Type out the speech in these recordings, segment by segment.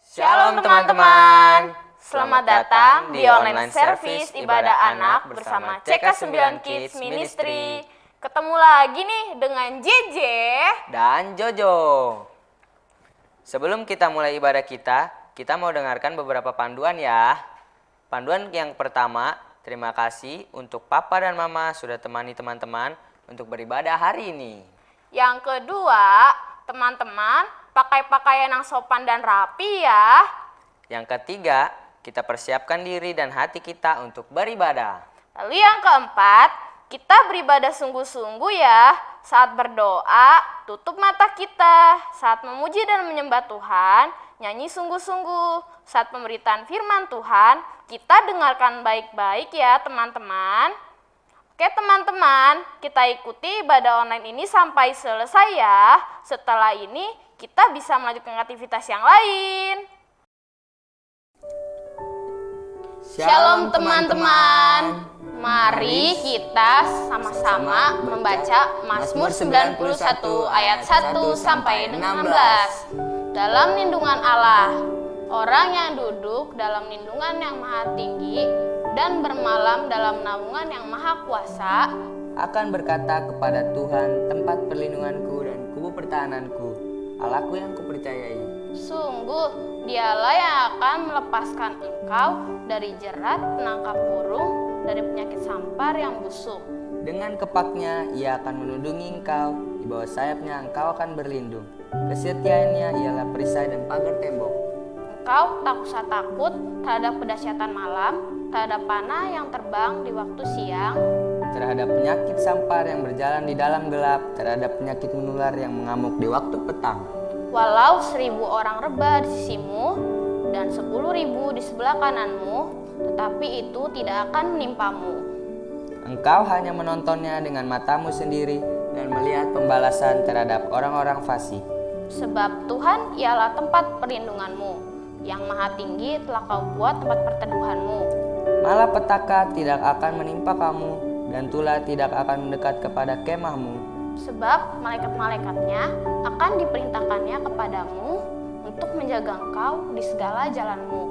Shalom teman-teman. Selamat datang di online service ibadah anak bersama CK9 Kids Ministry. Ketemu lagi nih dengan JJ dan Jojo. Sebelum kita mulai ibadah kita mau dengarkan beberapa panduan ya. Panduan yang pertama, terima kasih untuk Papa dan Mama sudah temani teman-teman untuk beribadah hari ini. Yang kedua, teman-teman pakai pakaian yang sopan dan rapi ya. Yang ketiga, kita persiapkan diri dan hati kita untuk beribadah. Lalu yang keempat, kita beribadah sungguh-sungguh ya. Saat berdoa, tutup mata kita. Saat memuji dan menyembah Tuhan, nyanyi sungguh-sungguh. Saat pemberitaan firman Tuhan, kita dengarkan baik-baik ya teman-teman. Oke teman-teman, kita ikuti ibadah online ini sampai selesai ya. Setelah ini, kita bisa melanjutkan aktivitas yang lain. Shalom teman-teman. Mari kita sama-sama membaca Mazmur 91 ayat 1 sampai 16. Dalam lindungan Allah, orang yang duduk dalam lindungan yang maha tinggi dan bermalam dalam naungan yang maha kuasa akan berkata kepada Tuhan, tempat perlindunganku dan kubu pertahananku, Allahku yang kupercayai. Sungguh, dialah yang akan melepaskan engkau dari jerat penangkap burung, dari penyakit sampar yang busuk. Dengan kepaknya ia akan melindungi engkau, di bawah sayapnya engkau akan berlindung. Kesetiaannya ialah perisai dan pagar tembok. Engkau tak usah takut terhadap kedahsyatan malam, terhadap panah yang terbang di waktu siang, terhadap penyakit sampar yang berjalan di dalam gelap, terhadap penyakit menular yang mengamuk di waktu petang. Walau 1000 orang rebah di sisimu dan 10.000 di sebelah kananmu, tetapi itu tidak akan menimpamu. Engkau hanya menontonnya dengan matamu sendiri dan melihat pembalasan terhadap orang-orang fasik. Sebab Tuhan ialah tempat perlindunganmu, yang maha tinggi telah kau buat tempat perteduhanmu. Malapetaka tidak akan menimpa kamu, dan tulah tidak akan mendekat kepada kemahmu. Sebab malaikat-malaikatnya akan diperintahkannya kepadamu untuk menjaga engkau di segala jalanmu.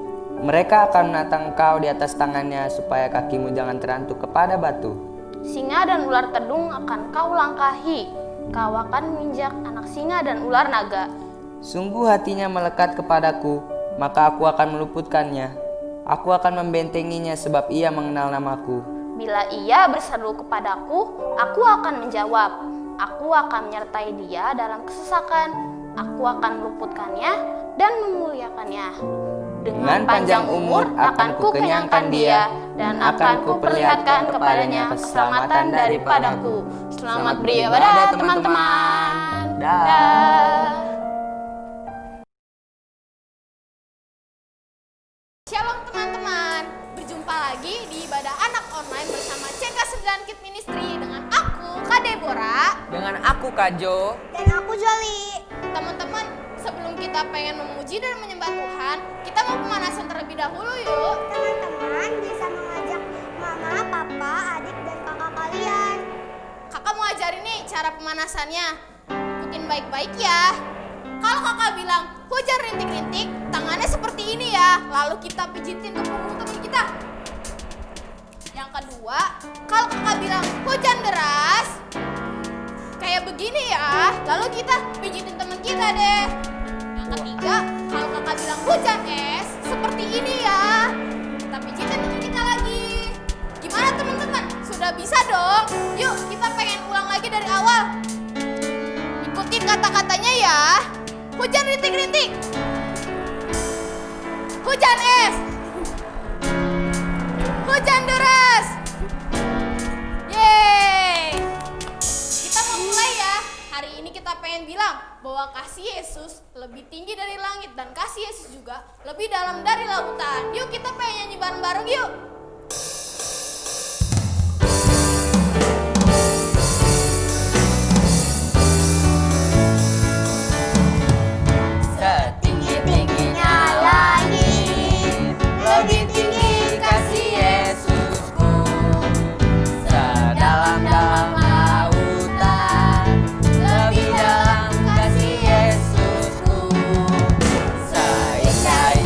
Mereka akan menatang engkau di atas tangannya supaya kakimu jangan terantuk kepada batu. Singa dan ular tedung akan kau langkahi. Kau akan menginjak anak singa dan ular naga. Sungguh hatinya melekat kepadaku, maka aku akan meluputkannya. Aku akan membentenginya sebab ia mengenal namaku. Bila ia berseru kepadaku, aku akan menjawab. Aku akan menyertai dia dalam kesesakan. Aku akan meluputkannya dan memuliakannya. Dengan panjang umur akan kukenyangkan dia dan akan kuperlihatkan kepadanya keselamatan daripadaku. Selamat beribadah teman-teman. Shalom teman-teman. Berjumpa lagi di ibadah anak online bersama CK9 Kids Ministry dengan aku Kak Deborah, dengan aku Kajo, dan aku Joli. Teman-teman, sebelum kita pengen memuji dan menyembah Tuhan, kita mau pemanasan terlebih dahulu yuk. Teman-teman bisa mengajak mama, papa, adik, dan kakak kalian. Kakak mau ajarin nih cara pemanasannya. Ikutin baik-baik ya. Kalau kakak bilang hujan rintik-rintik, tangannya seperti ini ya. Lalu kita pijitin ke punggung teman kita. Yang kedua, kalau kakak bilang hujan deras, kayak begini ya. Lalu kita pijitin teman kita deh. Yang ketiga, kalau kakak bilang hujan es, seperti ini ya. Kita pijitin teman kita lagi. Gimana teman-teman? Sudah bisa dong? Yuk kita pengen ulang lagi dari awal. Ikutin kata-katanya ya. Hujan rintik-rintik. Hujan es. Hujan deras. Yeay. Kita mau mulai ya. Hari ini kita pengen bilang bahwa kasih Yesus lebih tinggi dari langit dan kasih Yesus juga lebih dalam dari lautan. Yuk kita pengen nyanyi bareng-bareng yuk. Setinggi-tingginya langit, lebih tinggi kasih Yesusku. sedalam-dalam lautan, lebih dalam kasih Yesusku. Seindah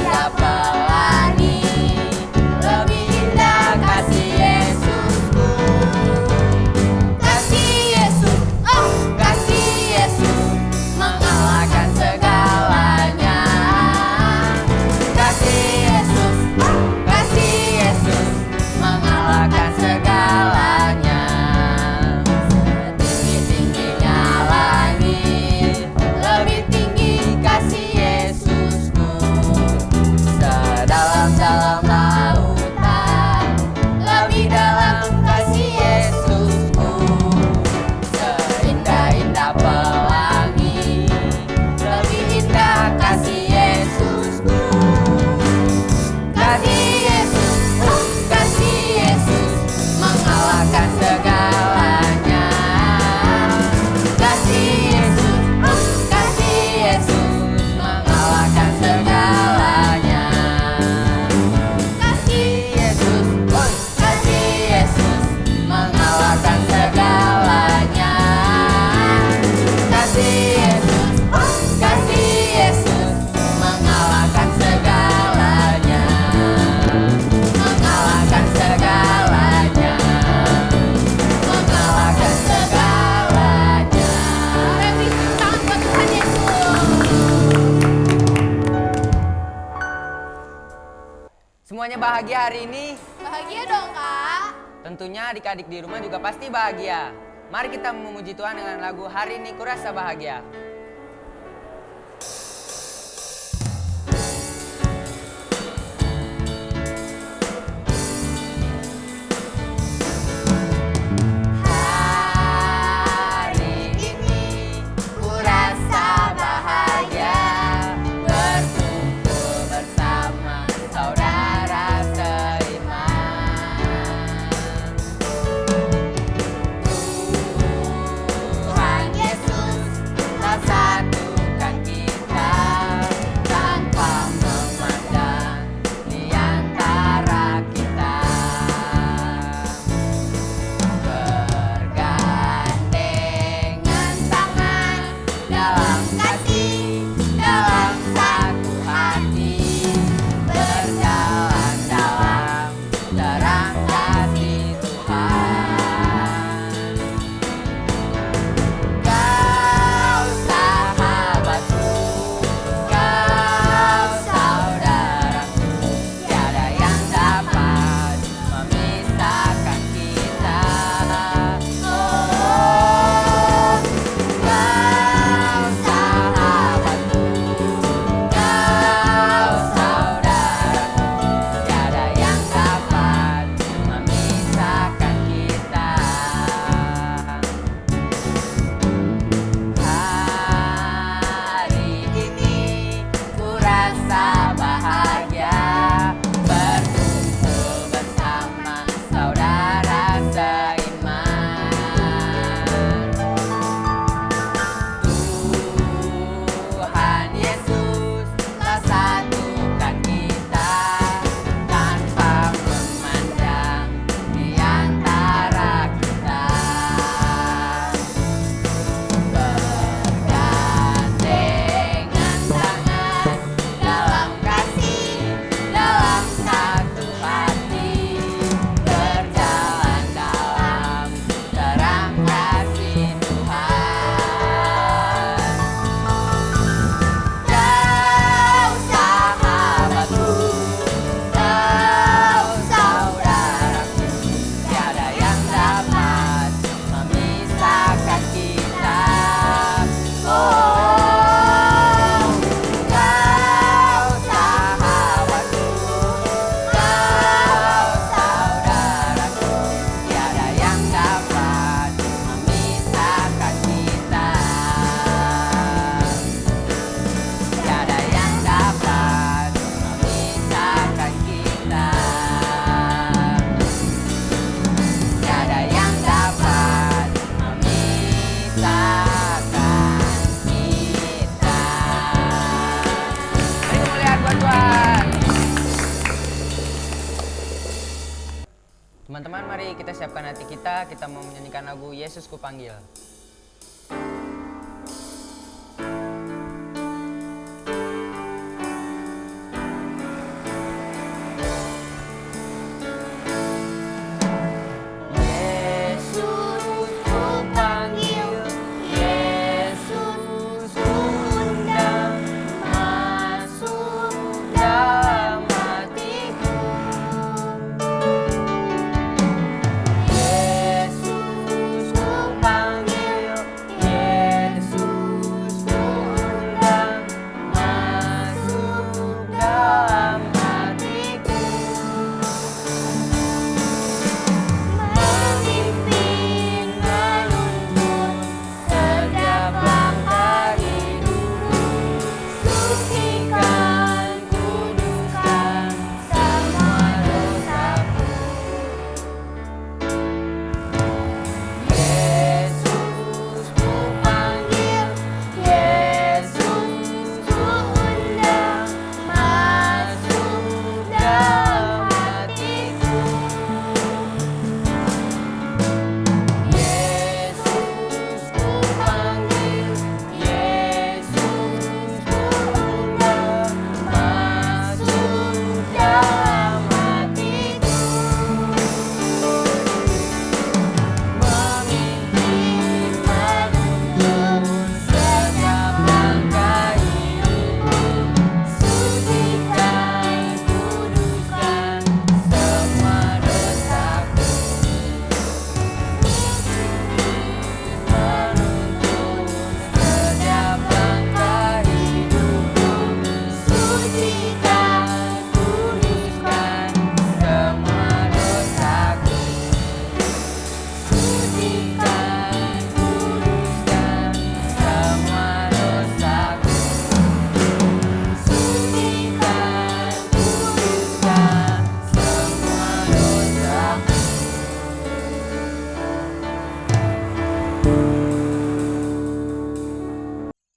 semuanya bahagia hari ini? Bahagia dong, Kak. Tentunya adik-adik di rumah juga pasti bahagia. Mari kita memuji Tuhan dengan lagu Hari Ini Kurasa Bahagia. Teman-teman, mari kita siapkan hati kita mau menyanyikan lagu Yesus Kupanggil. Yesus, ku panggil.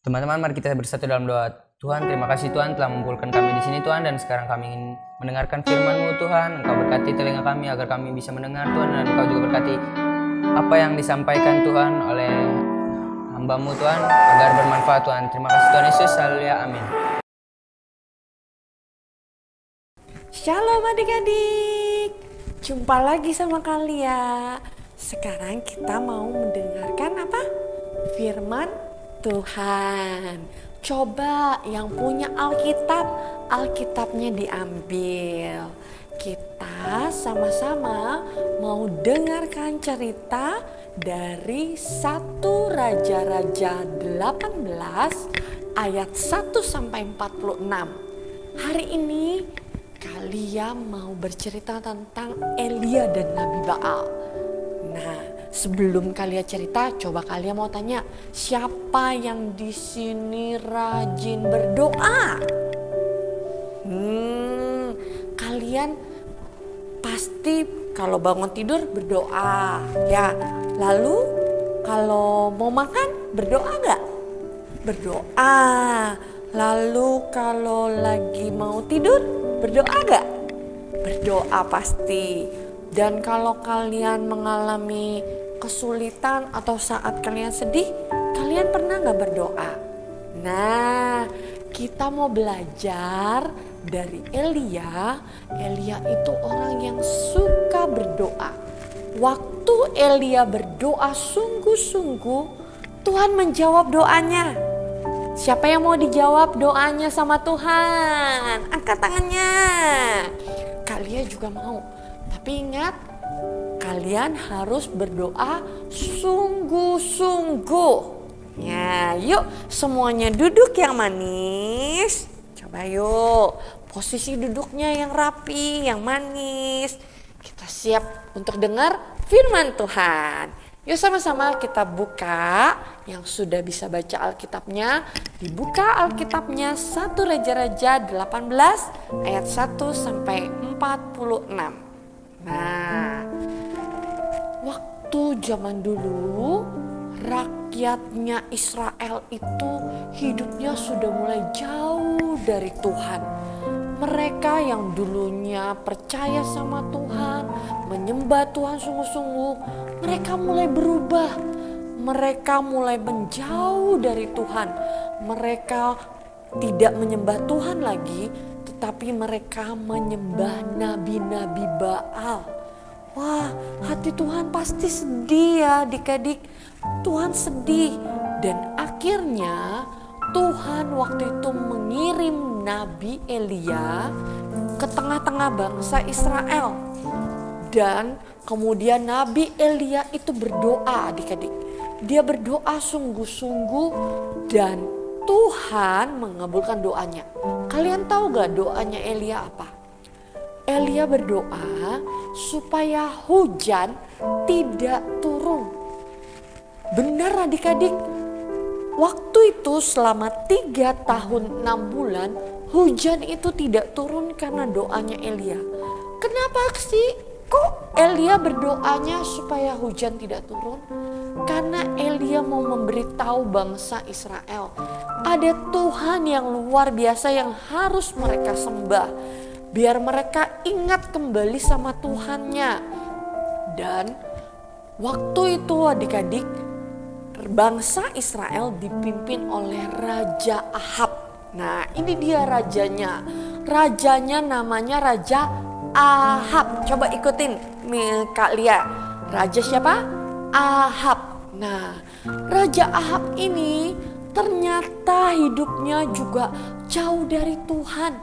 Teman-teman, mari kita bersatu dalam doa. Tuhan, terima kasih Tuhan telah mengumpulkan kami di sini Tuhan, dan sekarang kami ingin mendengarkan firman-Mu Tuhan. Engkau berkati telinga kami agar kami bisa mendengar Tuhan, dan Engkau juga berkati apa yang disampaikan Tuhan oleh hamba-Mu Tuhan agar bermanfaat Tuhan. Terima kasih Tuhan Yesus, haleluya, amin. Shalom adik-adik, jumpa lagi sama kalian. Sekarang kita mau mendengarkan apa? Firman Tuhan. Coba yang punya Alkitab, Alkitabnya diambil. Kita sama-sama mau dengarkan cerita dari 1 Raja-Raja 18 ayat 1 sampai 46. Hari ini kalian mau bercerita tentang Elia dan Nabi Baal. Nah, sebelum kalian cerita, coba kalian mau tanya, siapa yang di sini rajin berdoa? Kalian pasti kalau bangun tidur berdoa, ya. Lalu kalau mau makan berdoa nggak? Berdoa. Lalu kalau lagi mau tidur berdoa nggak? Berdoa pasti. Dan kalau kalian mengalami kesulitan atau saat kalian sedih, kalian pernah nggak berdoa? Nah, kita mau belajar dari Elia. Elia itu orang yang suka berdoa. Waktu Elia berdoa sungguh-sungguh, Tuhan menjawab doanya. Siapa yang mau dijawab doanya sama Tuhan? Angkat tangannya. Kalian juga mau. Tapi ingat, kalian harus berdoa sungguh-sungguh. Ya, yuk semuanya duduk yang manis. Coba yuk, posisi duduknya yang rapi, yang manis. Kita siap untuk dengar firman Tuhan. Yuk sama-sama kita buka, yang sudah bisa baca Alkitabnya, dibuka Alkitabnya 1 Raja-Raja 18 ayat 1 sampai 46. Nah, waktu zaman dulu rakyatnya Israel itu hidupnya sudah mulai jauh dari Tuhan. Mereka yang dulunya percaya sama Tuhan, menyembah Tuhan sungguh-sungguh, mereka mulai berubah. Mereka mulai menjauh dari Tuhan. Mereka tidak menyembah Tuhan lagi, tetapi mereka menyembah nabi-nabi Baal. Wah, hati Tuhan pasti sedih ya adik-adik. Tuhan sedih, dan akhirnya Tuhan waktu itu mengirim Nabi Elia ke tengah-tengah bangsa Israel. Dan kemudian Nabi Elia itu berdoa adik-adik. Dia berdoa sungguh-sungguh dan Tuhan mengabulkan doanya. Kalian tahu gak doanya Elia apa? Elia berdoa supaya hujan tidak turun. Benar adik-adik, waktu itu selama 3 tahun 6 bulan hujan itu tidak turun karena doanya Elia. Kenapa sih kok Elia berdoanya supaya hujan tidak turun? Karena Elia mau memberitahu bangsa Israel, ada Tuhan yang luar biasa yang harus mereka sembah, biar mereka ingat kembali sama Tuhannya. Dan waktu itu adik-adik, bangsa Israel dipimpin oleh Raja Ahab. Nah, ini dia rajanya. Rajanya namanya Raja Ahab. Coba ikutin Kak Lia. Raja siapa? Ahab. Nah, Raja Ahab ini ternyata hidupnya juga jauh dari Tuhan.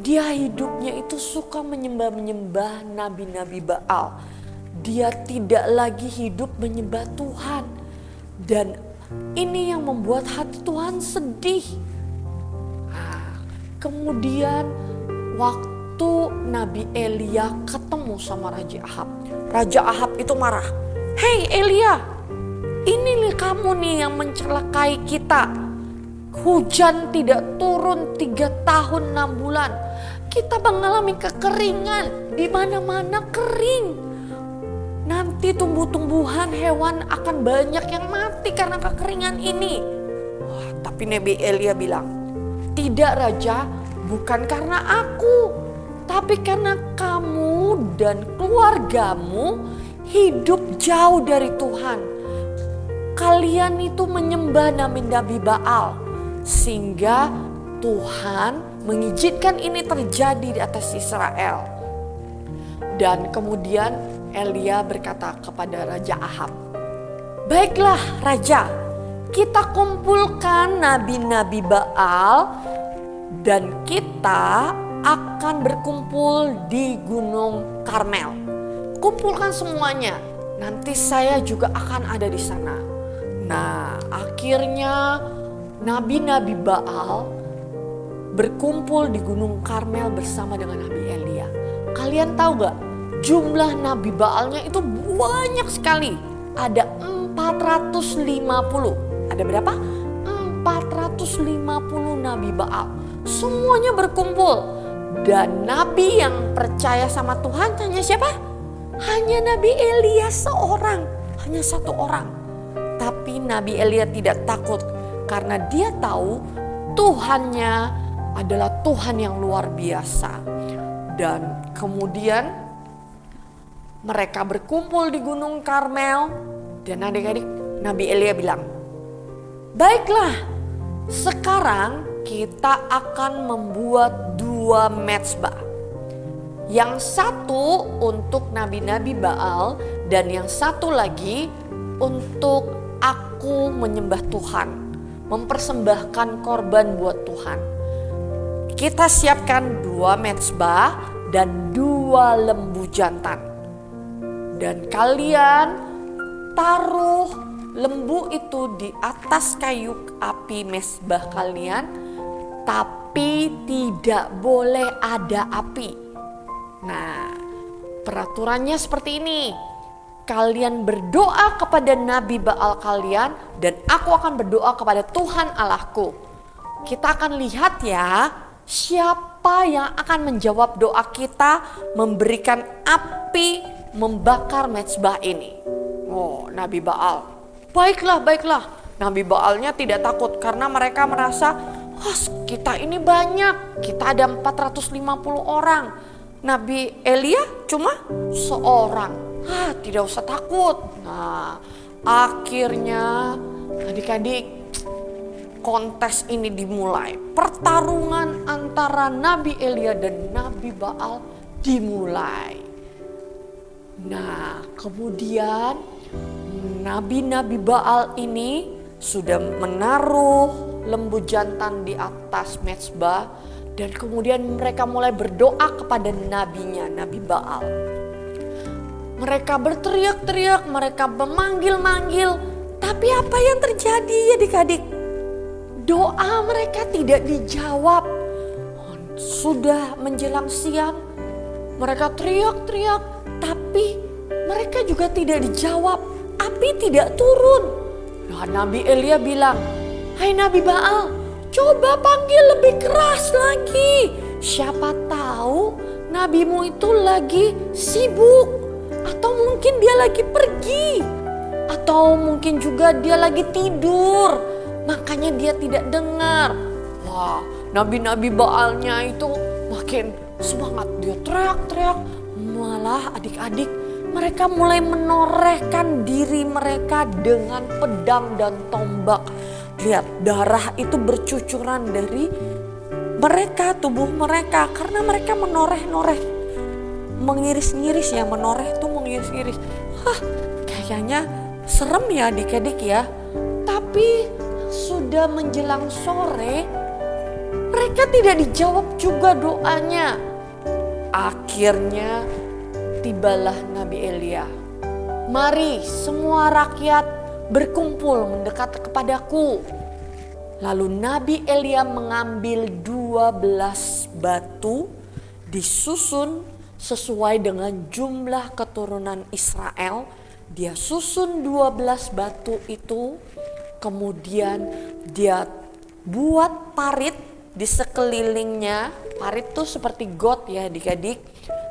Dia hidupnya itu suka menyembah-menyembah nabi-nabi Baal. Dia tidak lagi hidup menyembah Tuhan. Dan ini yang membuat hati Tuhan sedih. Nah, kemudian waktu Nabi Elia ketemu sama Raja Ahab. Raja Ahab itu marah. Hei Elia, ini nih kamu nih yang mencelakai kita. Hujan tidak turun 3 tahun 6 bulan. Kita mengalami kekeringan, di mana-mana kering. Nanti tumbuh-tumbuhan hewan akan banyak yang mati karena kekeringan ini. Wah, Tapi Nabi Elia bilang, "Tidak Raja, bukan karena aku, tapi karena kamu dan keluargamu hidup jauh dari Tuhan. Kalian itu menyembah nabi-nabi Baal, sehingga Tuhan mengizinkan ini terjadi di atas Israel." Dan kemudian Elia berkata kepada Raja Ahab, "Baiklah Raja, kita kumpulkan nabi-nabi Baal dan kita akan berkumpul di Gunung Karmel. Kumpulkan semuanya, nanti saya juga akan ada di sana." Nah, akhirnya nabi-nabi Baal berkumpul di Gunung Karmel bersama dengan Nabi Elia. Kalian tahu gak? Jumlah nabi Baalnya itu banyak sekali. Ada 450. Ada berapa? 450 nabi Baal. Semuanya berkumpul. Dan nabi yang percaya sama Tuhan hanya siapa? Hanya Nabi Elia seorang. Hanya satu orang. Tapi Nabi Elia tidak takut. Karena dia tahu Tuhannya adalah Tuhan yang luar biasa. Dan kemudian mereka berkumpul di Gunung Karmel. Dan adik-adik, Nabi Elia bilang, "Baiklah, sekarang kita akan membuat 2 mezbah. Yang satu untuk nabi-nabi Baal dan yang satu lagi untuk aku menyembah Tuhan. Mempersembahkan korban buat Tuhan. Kita siapkan 2 mezbah dan 2 lembu jantan. Dan kalian taruh lembu itu di atas kayu api mezbah kalian, tapi tidak boleh ada api." Nah, peraturannya seperti ini. Kalian berdoa kepada nabi Baal kalian dan aku akan berdoa kepada Tuhan Allahku. Kita akan lihat ya, siapa yang akan menjawab doa kita memberikan api membakar mezbah ini. Oh, nabi Baal. Baiklah. Nabi Baalnya tidak takut karena mereka merasa, kita ini banyak. Kita ada 450 orang. Nabi Elia cuma seorang. Tidak usah takut. Nah, akhirnya adik-adik, kontes ini dimulai. Pertarungan antara Nabi Elia dan Nabi Baal dimulai. Nah, kemudian nabi-nabi Baal ini sudah menaruh lembu jantan di atas mezbah dan kemudian mereka mulai berdoa kepada nabinya, Nabi Baal. Mereka berteriak-teriak, mereka memanggil-manggil, tapi apa yang terjadi adik-adik? Doa mereka tidak dijawab. Sudah menjelang siang, mereka teriak-teriak, tapi mereka juga tidak dijawab. Api tidak turun. Nah, Nabi Elia bilang, "Hai Nabi Baal, coba panggil lebih keras lagi. Siapa tahu nabimu itu lagi sibuk. Atau mungkin dia lagi pergi. Atau mungkin juga dia lagi tidur. Makanya dia tidak dengar." Wah, nabi-nabi Baalnya itu makin semangat. Dia teriak-teriak. Malah adik-adik, mereka mulai menorehkan diri mereka dengan pedang dan tombak. Lihat, darah itu bercucuran dari mereka, tubuh mereka. Karena mereka menoreh-noreh. Mengiris-ngiris ya, menoreh itu mengiris-ngiris. Kayaknya serem ya adik-adik ya. Tapi sudah menjelang sore, mereka tidak dijawab juga doanya. Akhirnya tibalah Nabi Elia. "Mari semua rakyat berkumpul mendekat kepadaku." Lalu Nabi Elia mengambil 12 batu disusun sesuai dengan jumlah keturunan Israel. Dia susun 12 batu itu, kemudian dia buat parit di sekelilingnya. Parit itu seperti got ya adik-adik.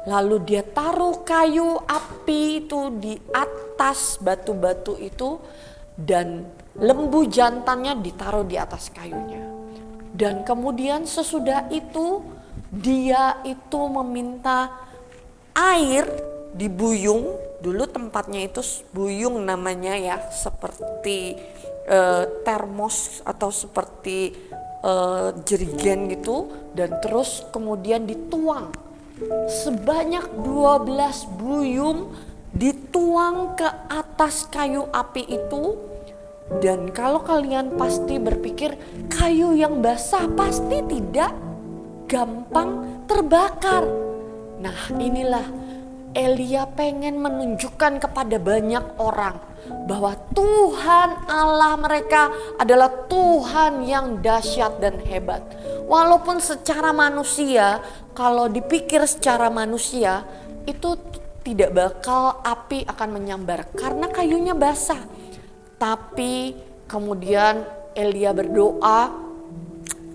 Lalu dia taruh kayu api itu di atas batu-batu itu. Dan lembu jantannya ditaruh di atas kayunya. Dan kemudian sesudah itu dia itu meminta air di buyung. Dulu tempatnya itu buyung namanya ya, seperti termos atau seperti jerigen gitu, dan terus kemudian dituang sebanyak 12 buyung, dituang ke atas kayu api itu. Dan kalau kalian pasti berpikir kayu yang basah pasti tidak gampang terbakar. Nah, inilah Elia pengen menunjukkan kepada banyak orang bahwa Tuhan Allah mereka adalah Tuhan yang dahsyat dan hebat. Walaupun secara manusia, kalau dipikir secara manusia, itu tidak bakal api akan menyambar karena kayunya basah. Tapi kemudian Elia berdoa,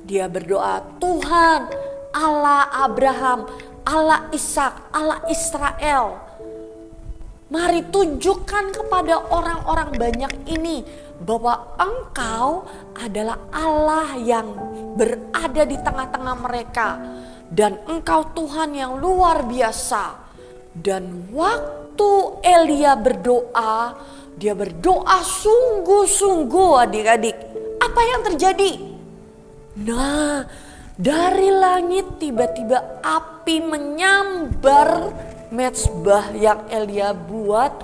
dia berdoa, Tuhan Allah Abraham, Allah Ishak, Allah Israel, mari tunjukkan kepada orang-orang banyak ini bahwa Engkau adalah Allah yang berada di tengah-tengah mereka. Dan Engkau Tuhan yang luar biasa. Dan waktu Elia berdoa, dia berdoa sungguh-sungguh adik-adik. Apa yang terjadi? Nah, dari langit tiba-tiba api menyambar mezbah yang Elia buat,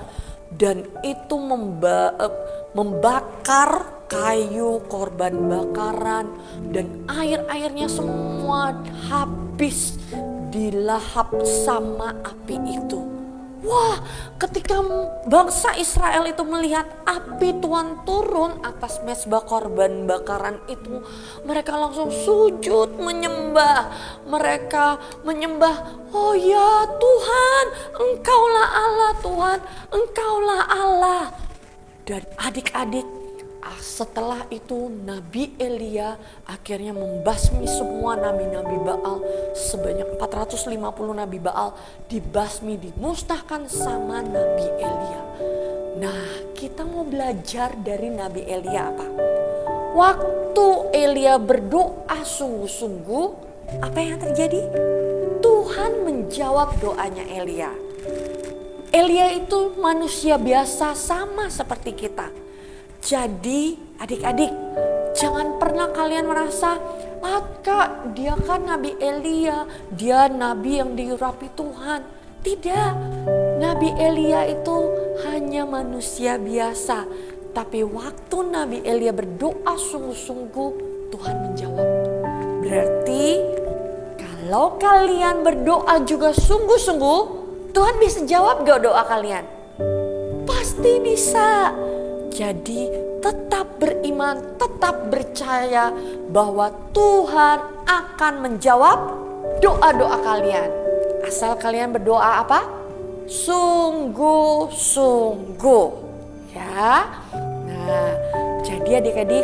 dan itu membakar kayu korban bakaran, dan air-airnya semua habis dilahap sama api itu. Wah, ketika bangsa Israel itu melihat api Tuhan turun atas mezbah korban bakaran itu, mereka langsung sujud menyembah. Mereka menyembah, oh ya Tuhan, Engkaulah Allah Tuhan, Engkaulah Allah. Dan adik-adik, setelah itu Nabi Elia akhirnya membasmi semua nabi-nabi Baal. Sebanyak 450 nabi Baal dibasmi, dimusnahkan sama Nabi Elia. Nah, kita mau belajar dari Nabi Elia apa? Waktu Elia berdoa sungguh-sungguh, apa yang terjadi? Tuhan menjawab doanya Elia. Elia itu manusia biasa sama seperti kita. Jadi adik-adik, jangan pernah kalian merasa, Kak, dia kan Nabi Elia, dia nabi yang diurapi Tuhan. Tidak, Nabi Elia itu hanya manusia biasa. Tapi waktu Nabi Elia berdoa sungguh-sungguh, Tuhan menjawab. Berarti kalau kalian berdoa juga sungguh-sungguh, Tuhan bisa jawab gak doa kalian? Pasti bisa. Jadi tetap beriman, tetap percaya bahwa Tuhan akan menjawab doa-doa kalian. Asal kalian berdoa apa? Sungguh-sungguh. Ya. Nah, jadi adik-adik,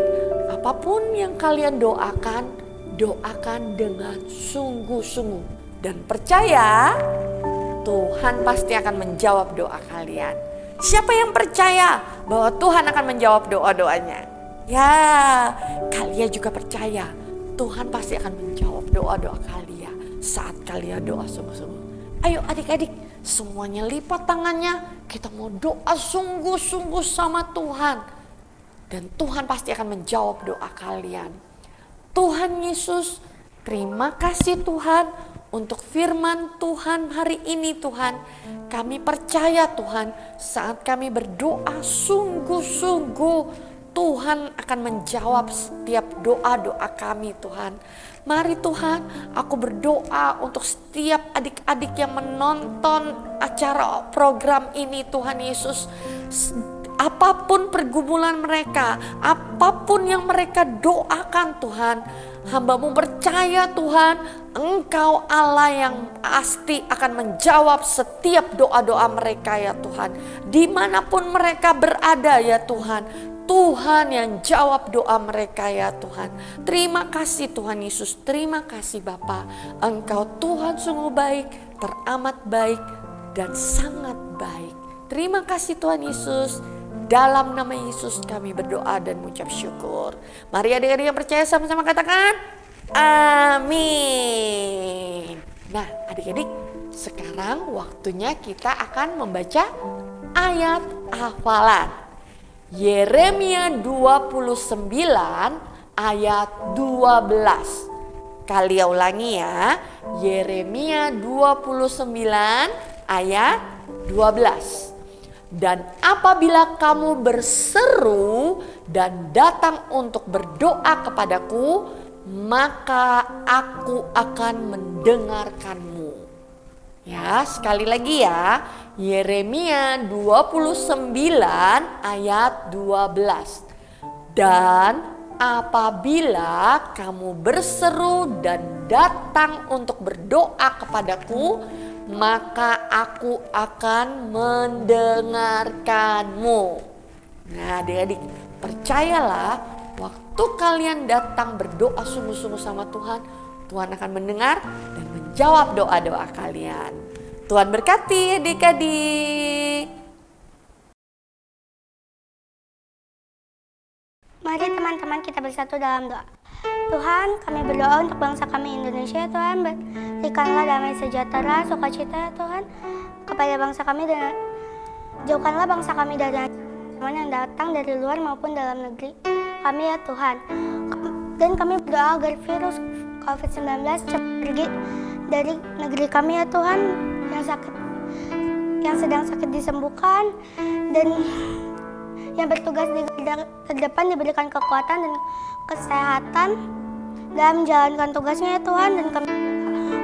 apapun yang kalian doakan, doakan dengan sungguh-sungguh. Dan percaya Tuhan pasti akan menjawab doa kalian. Siapa yang percaya bahwa Tuhan akan menjawab doa-doanya? Ya, kalian juga percaya Tuhan pasti akan menjawab doa-doa kalian saat kalian doa sungguh-sungguh. Ayo adik-adik, semuanya lipat tangannya. Kita mau doa sungguh-sungguh sama Tuhan. Dan Tuhan pasti akan menjawab doa kalian. Tuhan Yesus, terima kasih Tuhan untuk firman Tuhan hari ini Tuhan. Kami percaya Tuhan, saat kami berdoa sungguh-sungguh, Tuhan akan menjawab setiap doa-doa kami Tuhan. Mari Tuhan, aku berdoa untuk setiap adik-adik yang menonton acara program ini Tuhan Yesus. Apapun pergumulan mereka, apapun yang mereka doakan Tuhan, hamba-Mu percaya Tuhan, Engkau Allah yang pasti akan menjawab setiap doa-doa mereka ya Tuhan. Dimanapun mereka berada ya Tuhan, Tuhan yang jawab doa mereka ya Tuhan. Terima kasih Tuhan Yesus, terima kasih Bapa. Engkau Tuhan sungguh baik, teramat baik dan sangat baik. Terima kasih Tuhan Yesus. dalam nama Yesus kami berdoa dan mengucap syukur. Mari adik-adik yang percaya sama-sama katakan amin. Nah adik-adik, sekarang waktunya kita akan membaca ayat hafalan. Yeremia 29 ayat 12. Kali ulangi ya, Yeremia 29 ayat 12. Dan apabila kamu berseru dan datang untuk berdoa kepadaku, maka aku akan mendengarkanmu. Ya, sekali lagi ya, Yeremia 29 ayat 12. Dan apabila kamu berseru dan datang untuk berdoa kepadaku, maka aku akan mendengarkanmu. Nah adik-adik, percayalah waktu kalian datang berdoa sungguh-sungguh sama Tuhan, Tuhan akan mendengar dan menjawab doa-doa kalian. Tuhan berkati adik-adik. Mari teman-teman kita bersatu dalam doa. Tuhan, kami berdoa untuk bangsa kami Indonesia, Tuhan. Berikanlah damai sejahtera, sukacita ya Tuhan kepada bangsa kami, dan jauhkanlah bangsa kami dari ancaman yang datang dari luar maupun dalam negeri kami ya Tuhan. Dan kami berdoa agar virus COVID-19 cepat pergi dari negeri kami ya Tuhan, yang sedang sakit disembuhkan, dan yang bertugas di garda terdepan diberikan kekuatan dan kesehatan dalam menjalankan tugasnya ya Tuhan. Dan kami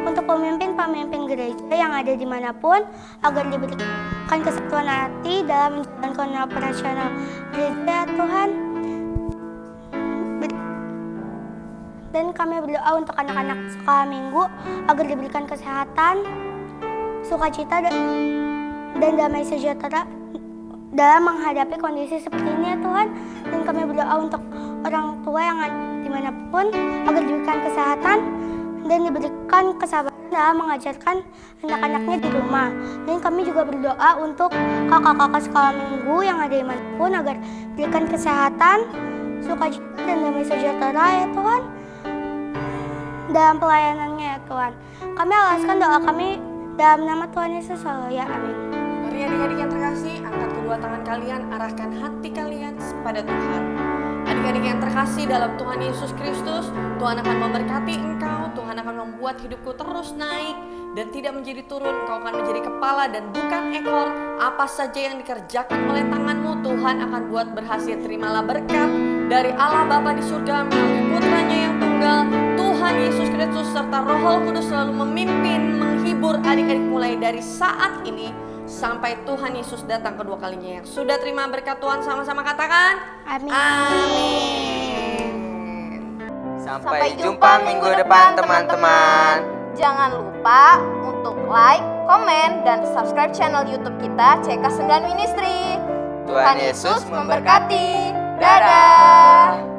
untuk pemimpin-pemimpin gereja yang ada dimanapun agar diberikan kesatuan hati dalam menjalankan operasional gereja ya Tuhan. Dan kami berdoa untuk anak-anak sekolah minggu agar diberikan kesehatan, sukacita dan damai sejahtera dalam menghadapi kondisi seperti ini ya Tuhan. Dan kami berdoa untuk orang tua yang dimanapun agar diberikan kesehatan dan diberikan kesabaran dalam mengajarkan anak-anaknya di rumah. Dan kami juga berdoa untuk kakak-kakak sekolah minggu yang ada dimanapun agar diberikan kesehatan, sukacita dan damai sejahtera ya Tuhan dalam pelayanannya ya Tuhan. Kami alaskan doa kami dalam nama Tuhan Yesus selalu ya amin. Mari adik-adik yang terkasih, angkat kedua tangan kalian, arahkan hati kalian kepada Tuhan. Adik-adik yang terkasih dalam Tuhan Yesus Kristus, Tuhan akan memberkati engkau, Tuhan akan membuat hidupku terus naik dan tidak menjadi turun. Engkau akan menjadi kepala dan bukan ekor. Apa saja yang dikerjakan oleh tanganmu, Tuhan akan buat berhasil. Terimalah berkat dari Allah Bapa di surga melalui putranya yang tunggal, Tuhan Yesus Kristus, serta Roh Kudus selalu memimpin, menghibur adik-adik mulai dari saat ini sampai Tuhan Yesus datang kedua kalinya. Yang sudah terima berkat Tuhan sama-sama katakan Amin. amin. Sampai jumpa minggu depan teman-teman. Jangan lupa untuk like, komen, dan subscribe channel YouTube kita CK9 Ministry. Tuhan Yesus memberkati. Dadah.